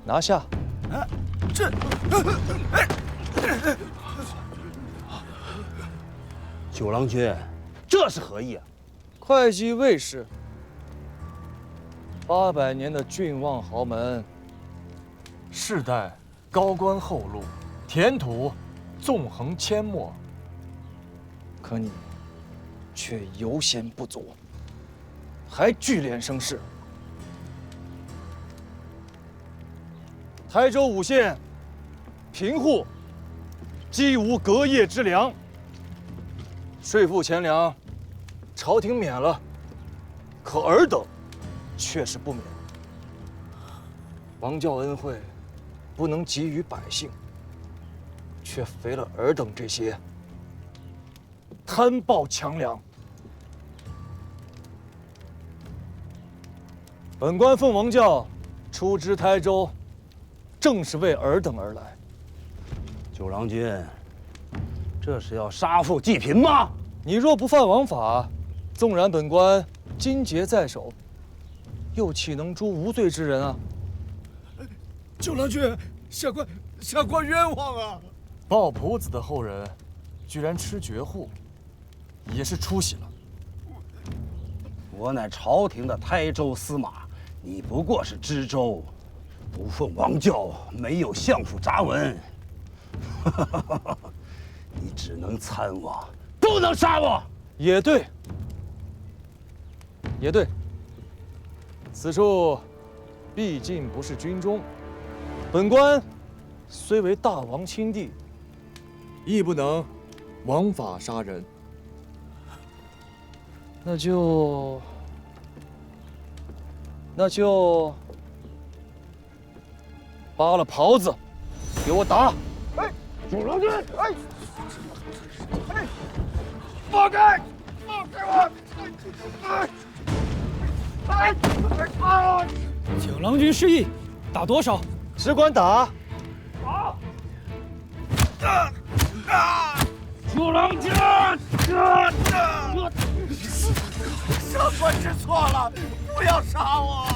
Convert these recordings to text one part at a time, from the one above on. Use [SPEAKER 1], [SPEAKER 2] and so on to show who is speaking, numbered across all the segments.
[SPEAKER 1] 拿下。
[SPEAKER 2] 这，
[SPEAKER 3] 九郎君，这是何意啊？
[SPEAKER 1] 会稽卫士800年的郡望豪门，世代高官厚禄，田土纵横阡陌，可你却犹嫌不足，还聚敛声势。台州5县贫户饥无隔夜之粮，税赋钱粮朝廷免了，可尔等却是不免。王教恩惠不能给予百姓，却肥了尔等这些贪暴强梁。本官奉王教出知台州，正是为尔等而来。
[SPEAKER 3] 九郎君，这是要杀富济贫吗？
[SPEAKER 1] 你若不犯王法，纵然本官金节在手，又岂能诛无罪之人啊？
[SPEAKER 2] 九郎君，下官冤枉啊！
[SPEAKER 1] 鲍仆子的后人，居然吃绝户，也是出息了。
[SPEAKER 3] 我乃朝廷的台州司马，你不过是知州，不奉王教，没有相府札文，你只能参我，不能杀我。
[SPEAKER 1] 也对，也对。此处毕竟不是军中，本官虽为大王亲弟，亦不能枉法杀人。那就扒了袍子，给我打！
[SPEAKER 2] 哎，九郎君，放开！放开我！
[SPEAKER 4] 九郎君示意，打多少？
[SPEAKER 1] 只管打！
[SPEAKER 2] 九郎君，上官知错了，不要杀我！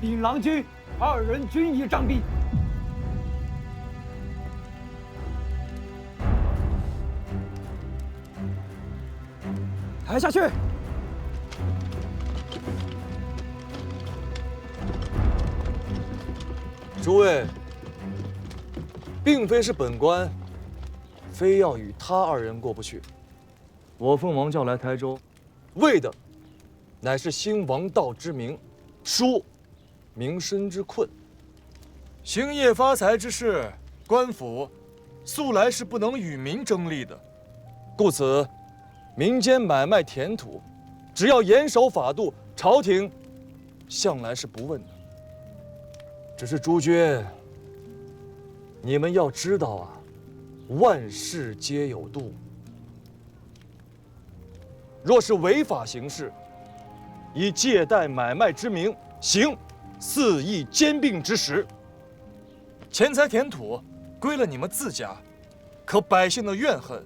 [SPEAKER 4] 禀郎君，2人均已杖毙。抬下去。
[SPEAKER 1] 诸位，并非是本官非要与他2人过不去。我奉王教来台州，为的乃是兴王道之名，纾民生之困。兴业发财之事，官府素来是不能与民争利的，故此民间买卖田土，只要严守法度，朝廷向来是不问的。只是诸君，你们要知道啊，万事皆有度。若是违法行事，以借贷买卖之名行肆意兼并之实，钱财田土归了你们自家，可百姓的怨恨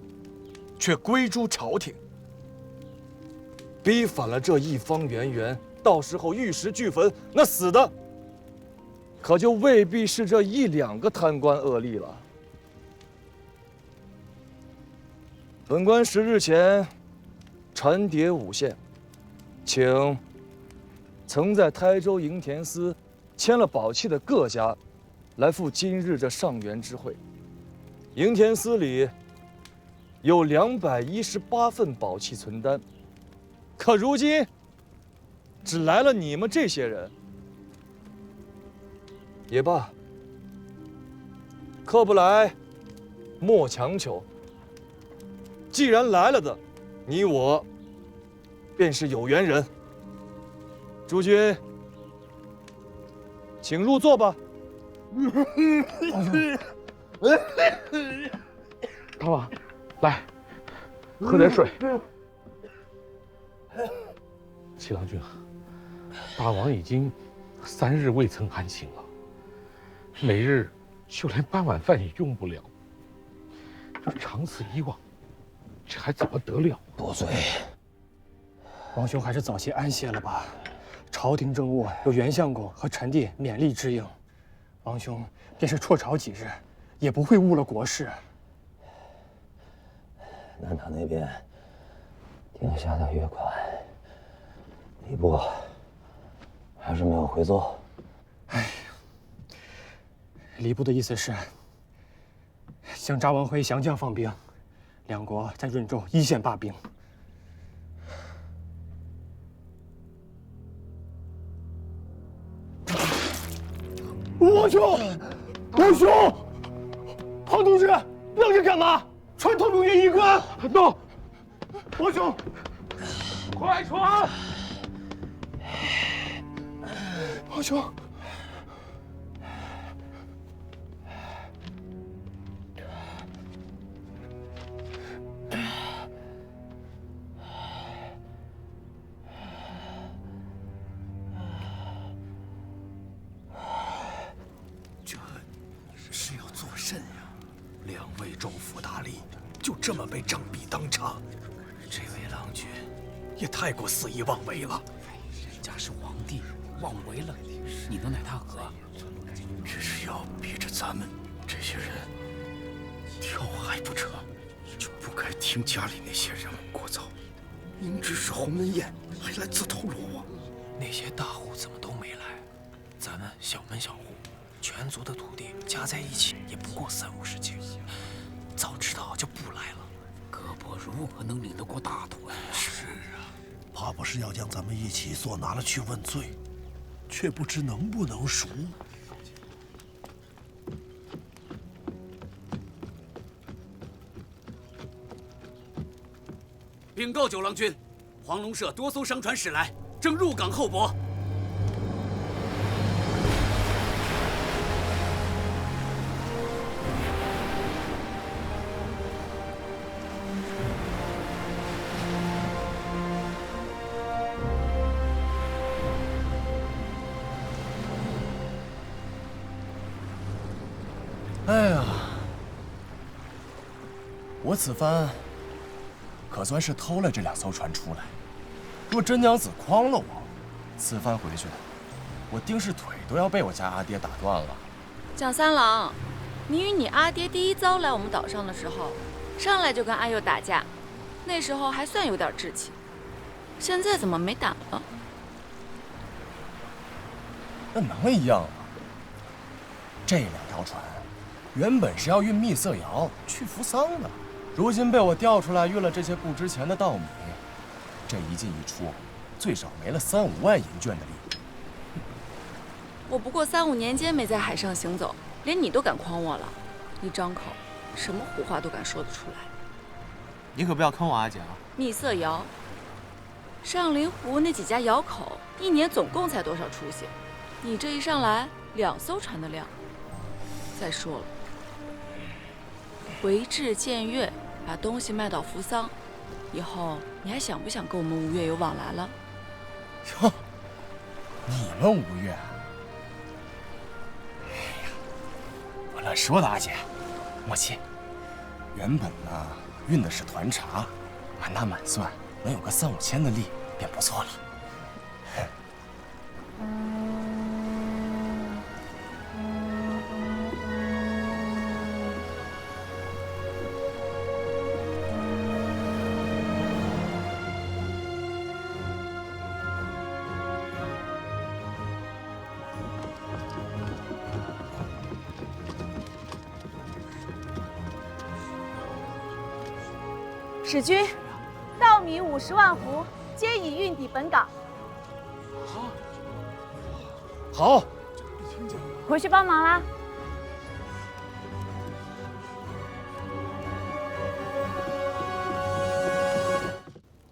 [SPEAKER 1] 却归诸朝廷。逼反了这一方圆圆，到时候玉石俱焚，那死的可就未必是这1、2个贪官恶吏了。本官10日前传牒5县，请曾在台州营田司签了宝契的各家来赴今日这上元之会。营田司里有218份宝契存单，可如今只来了你们这些人。也罢，客不来，莫强求。既然来了的，你我便是有缘人。诸君，请入座吧。
[SPEAKER 5] 大王，来，喝点水。齐郎君啊，大王已经3日未曾安寝了，每日就连半碗饭也用不了。这长此以往，这还怎么得了？
[SPEAKER 3] 多嘴。
[SPEAKER 6] 王兄还是早些安歇了吧。朝廷政务有袁相公和臣弟勉力支应，王兄便是辍朝几日，也不会误了国事。
[SPEAKER 3] 南塔那边定下的月款，礼部还是没有回奏。
[SPEAKER 6] 礼部的意思是，向查文辉降将放兵，两国在润州一线罢兵。王兄，王兄，庞同志，愣着干嘛？传统永远一贯。到，王兄，
[SPEAKER 5] 快传！
[SPEAKER 6] 王兄。
[SPEAKER 2] 是要做甚呀？2位州府大吏就这么被杖毙当场，这位郎君也太过肆意妄为了。
[SPEAKER 7] 人家是皇帝，妄为了，你能奈他何？
[SPEAKER 2] 只是要逼着咱们这些人跳海不成，就不该听家里那些人物聒噪。明知是鸿门宴，还来自投罗网。
[SPEAKER 7] 那些大户怎么都没来？咱们小门小户，全族的土地加在一起也不过30-50顷，早知道就不来了。胳膊如何能领得过大腿？
[SPEAKER 2] 是啊，怕不是要将咱们一起捉拿了去问罪，却不知能不能赎。
[SPEAKER 8] 禀告九郎君，黄龙社多艘商船驶来，正入港候泊。
[SPEAKER 9] 哎呀，我此番可算是偷了这2艘船出来。若真娘子诓了我，此番回去，我定是腿都要被我家阿爹打断了。
[SPEAKER 10] 蒋三郎，你与你阿爹第一遭来我们岛上的时候，上来就跟阿佑打架，那时候还算有点志气，现在怎么没胆了？
[SPEAKER 9] 那能一样吗？这2条船原本是要运蜜色窑去扶桑的，如今被我调出来运了这些不值钱的稻米，这一进一出，最少没了3-5万银绢的利益。
[SPEAKER 10] 我不过3-5年间没在海上行走，连你都敢诓我了，一张口，什么胡话都敢说得出来。
[SPEAKER 11] 你可不要坑我阿姐啊！
[SPEAKER 10] 蜜色窑，上林湖那几家窑口，一年总共才多少出息？你这一上来2艘船的量。再说了，回至建岳，把东西卖到扶桑，以后你还想不想跟我们吴越有往来了？
[SPEAKER 9] 哟，你们吴越？哎呀，我乱说的，阿姐，莫气。原本呢，运的是团茶，满打满算能有个3-5千的利便不错了。
[SPEAKER 12] 使君，稻米50万斛，皆已运抵本港。
[SPEAKER 1] 好，
[SPEAKER 12] 回去帮忙啦。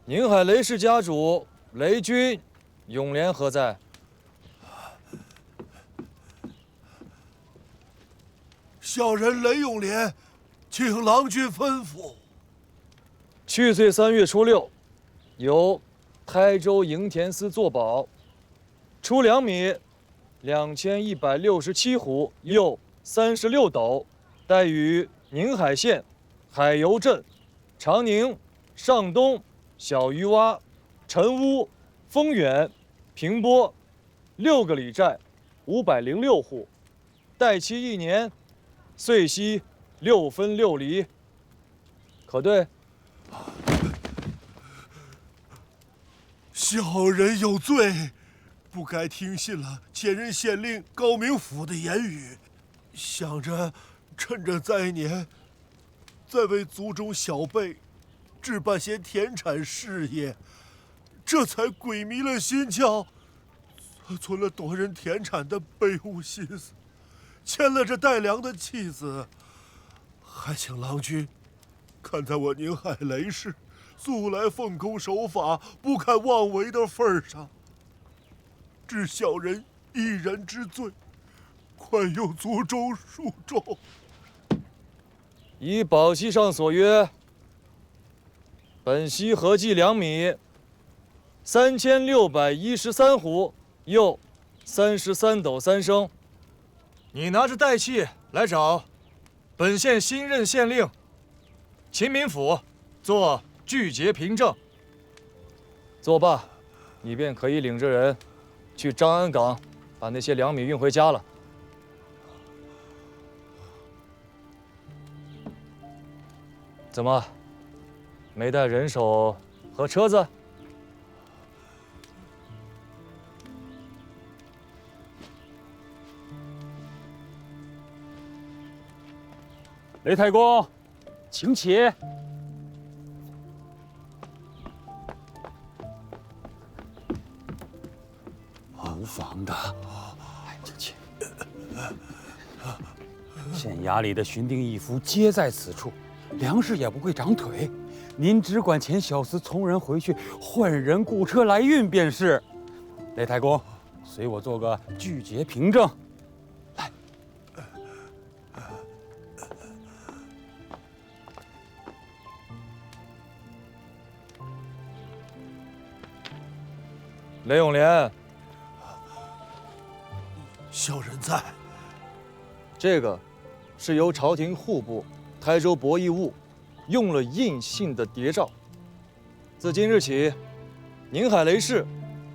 [SPEAKER 1] 宁海雷氏家主雷军，永廉何在？
[SPEAKER 2] 小人雷永廉，请郎君吩咐。
[SPEAKER 1] 去岁3月初6，由台州营田司作保，出粮米2167斛，又36斗，待于宁海县海油镇、长宁、上东、小鱼洼、陈屋、丰远、平波6个里寨506户，待期1年，岁息6分6厘，可对？
[SPEAKER 13] 小人有罪，不该听信了前任县令高明甫的言语，想着趁着灾年，再为族中小辈置办些田产事业，这才鬼迷了心窍，存了夺人田产的卑污心思，牵了这带粮的妻子，还请郎君看在我宁海雷氏素来奉公守法、不堪妄为的份上，治小人一人之罪，宽宥族中恕众。
[SPEAKER 1] 依宝契上所约，本溪合计粮米3613斛，又33斗3升。你拿着代契来找本县新任县令秦民甫做具节凭证。作罢，你便可以领着人去张安港，把那些粮米运回家了。怎么，没带人手和车子？
[SPEAKER 4] 雷太公，请起。
[SPEAKER 2] 无妨的，
[SPEAKER 4] 请起。
[SPEAKER 8] 县衙里的巡定义夫皆在此处，粮食也不会长腿。您只管遣小厮从人回去，换人雇车来运便是。雷太公，随我做个具节凭证。来。
[SPEAKER 1] 雷永莲，
[SPEAKER 13] 小人在。
[SPEAKER 1] 这个是由朝廷户部台州博弈务用了印信的谍照。自今日起，宁海雷氏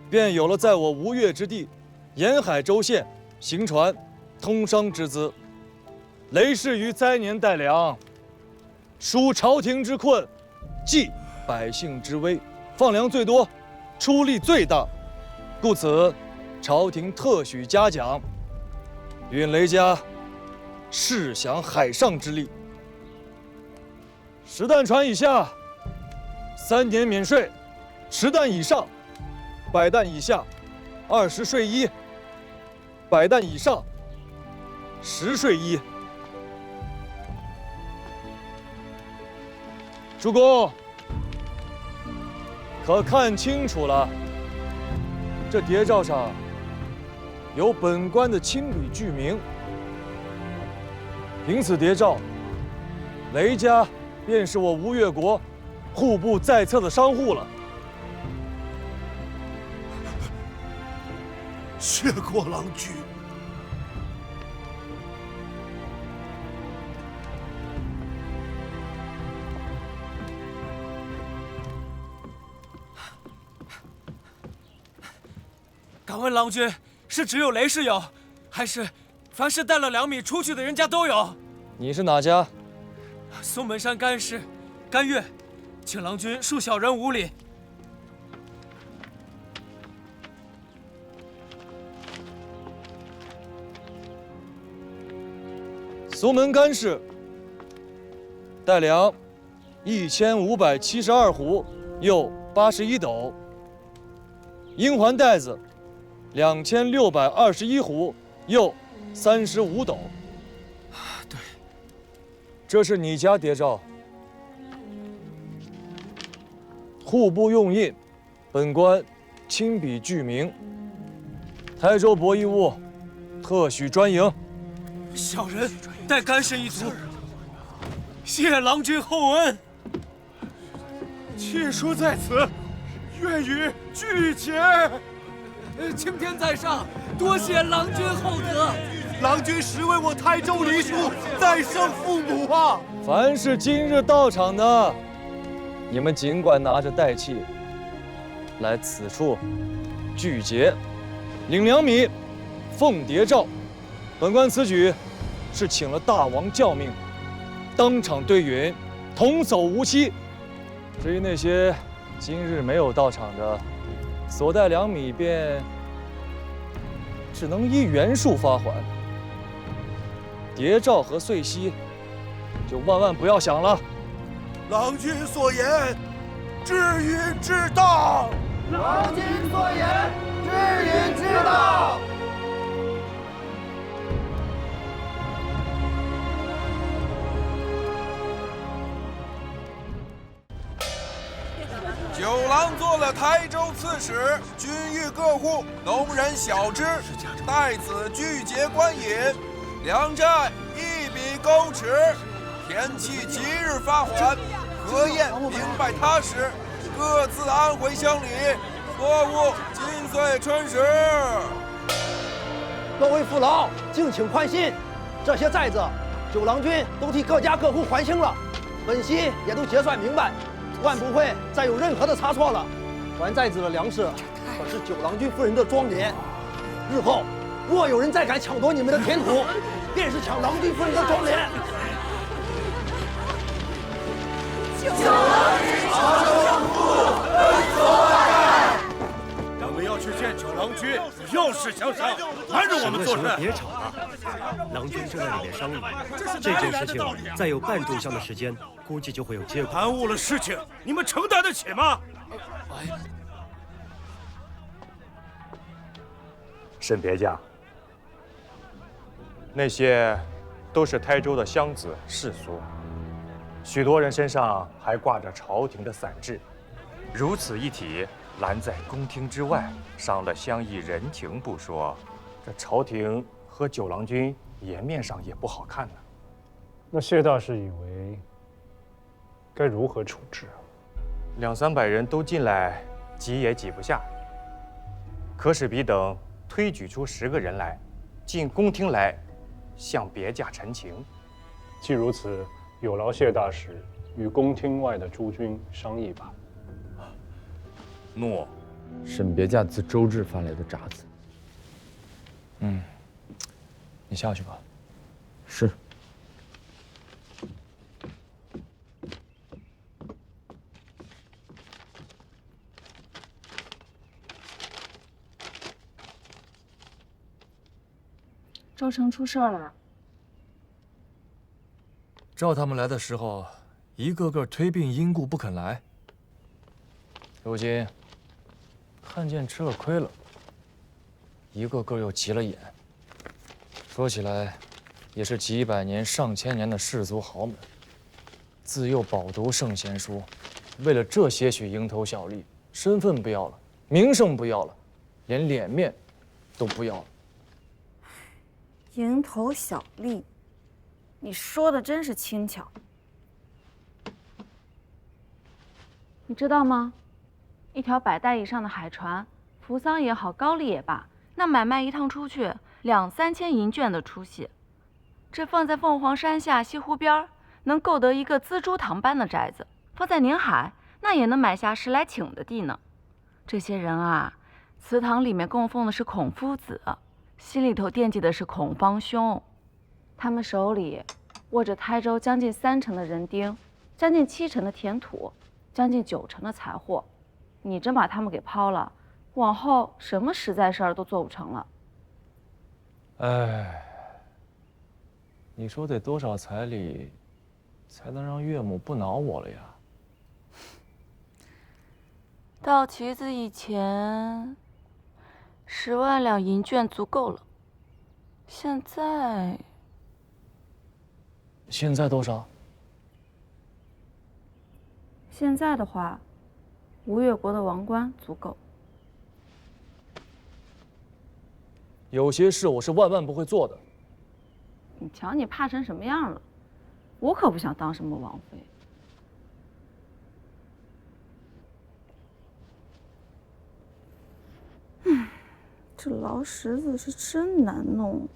[SPEAKER 1] 便有了在我吴越之地沿海州县行船通商之资。雷氏于灾年带粮，纾朝廷之困，济百姓之危，放粮最多，出力最大，故此朝廷特许嘉奖，允雷家试享海上之利。10担船以下3年免税，10担以上100担以下20税1，100担以上10税1。主公，可看清楚了，这谍照上有本官的亲笔具名。凭此谍照，雷家便是我吴越国户部在册的商户了。
[SPEAKER 13] 谢过郎君。
[SPEAKER 11] 敢问郎君，是只有雷氏有，还是凡是带了粮米出去的人家都有？
[SPEAKER 1] 你是哪家？
[SPEAKER 11] 松门山甘氏，甘月，请郎君恕小人无礼。
[SPEAKER 1] 苏门甘氏带粮1572斛，又81斗。阴环袋子2621斛，又35斗。
[SPEAKER 11] 对，
[SPEAKER 1] 这是你家谍照，户部用印，本官亲笔具名。台州博弈务特许专营。
[SPEAKER 11] 小人代甘氏一族，谢郎君厚恩。
[SPEAKER 13] 妾书在此，愿与
[SPEAKER 11] 巨杰，青天在上，多谢郎君厚德。
[SPEAKER 13] 郎君实为我台州黎庶再生父母啊！
[SPEAKER 1] 凡是今日到场的，你们尽管拿着带器来此处聚节，领2米，奉谍诏。本官此举是请了大王教命，当场对允，童叟无欺。至于那些今日没有到场的，所带2米便只能依原数发还。谍诏和岁息，就万万不要想了。
[SPEAKER 13] 郎君所言，至允至当。
[SPEAKER 14] 郎君所言，至允至当。
[SPEAKER 15] 九郎做了台州刺史，均谕各户农人小支，待此聚节观饮，粮债1笔勾持，田契即日发还，河晏兵败他时，各自安回乡里，作物今岁春时。
[SPEAKER 14] 各位父老，敬请宽心，这些债子，九郎君都替各家各户还清了，本席也都结算明白。万不会再有任何的差错了。还债子的粮食可是九郎君夫人的庄园，日后若有人再敢抢夺你们的田土，便是抢郎君夫人的庄园。九郎君长生不老，恩泽万代。
[SPEAKER 13] 我们要去见九郎君，有事相商，拦着我们做甚？
[SPEAKER 16] 别吵了，郎君正在里面商议。这件事情再有半炷香的时间，估计就会有结果。
[SPEAKER 13] 耽误了事情，你们承担得起吗？
[SPEAKER 17] 沈别将，那些都是台州的乡子士族，许多人身上还挂着朝廷的伞制，如此一体，拦在宫廷之外，伤了乡义人情不说，这朝廷和九郎君颜面上也不好看呢。
[SPEAKER 18] 那谢大师以为该如何处置啊
[SPEAKER 17] ？200、300人都进来，挤也挤不下。可使彼等推举出10个人来，进宫廷来，向别驾陈情。
[SPEAKER 18] 既如此，有劳谢大使与宫廷外的诸军商议吧。
[SPEAKER 17] 诺。
[SPEAKER 19] 沈别驾自周至发来的札子。
[SPEAKER 1] 你下去吧。
[SPEAKER 19] 是。
[SPEAKER 10] 周成出事了。
[SPEAKER 1] 照他们来的时候，一个个推病因故不肯来。如今看见吃了亏了，一个个又急了眼。说起来，也是几百年、上千年的氏族豪门，自幼饱读圣贤书，为了这些许蝇头小利，身份不要了，名声不要了，连脸面都不要了。
[SPEAKER 10] 蝇头小利，你说的真是轻巧。你知道吗？一条100代以上的海船，扶桑也好，高丽也罢，那买卖一趟出去2、3千银绢的出息，这放在凤凰山下西湖边，能购得一个辎珠堂般的宅子；放在宁海，那也能买下10来顷的地呢。这些人啊，祠堂里面供奉的是孔夫子，心里头惦记的是孔方兄，他们手里握着台州将近3成的人丁，将近7成的田土，将近9成的财货。你真把他们给抛了，往后什么实在事儿都做不成了。
[SPEAKER 1] 哎，你说得多少彩礼，才能让岳母不恼我了呀？
[SPEAKER 10] 到旗子以前，10万两银绢足够了。现在
[SPEAKER 1] 多少？
[SPEAKER 10] 现在的话，吴越国的王冠足够。
[SPEAKER 1] 有些事我是万万不会做的。
[SPEAKER 10] 你瞧你怕成什么样了？我可不想当什么王妃。这劳什子是真难弄。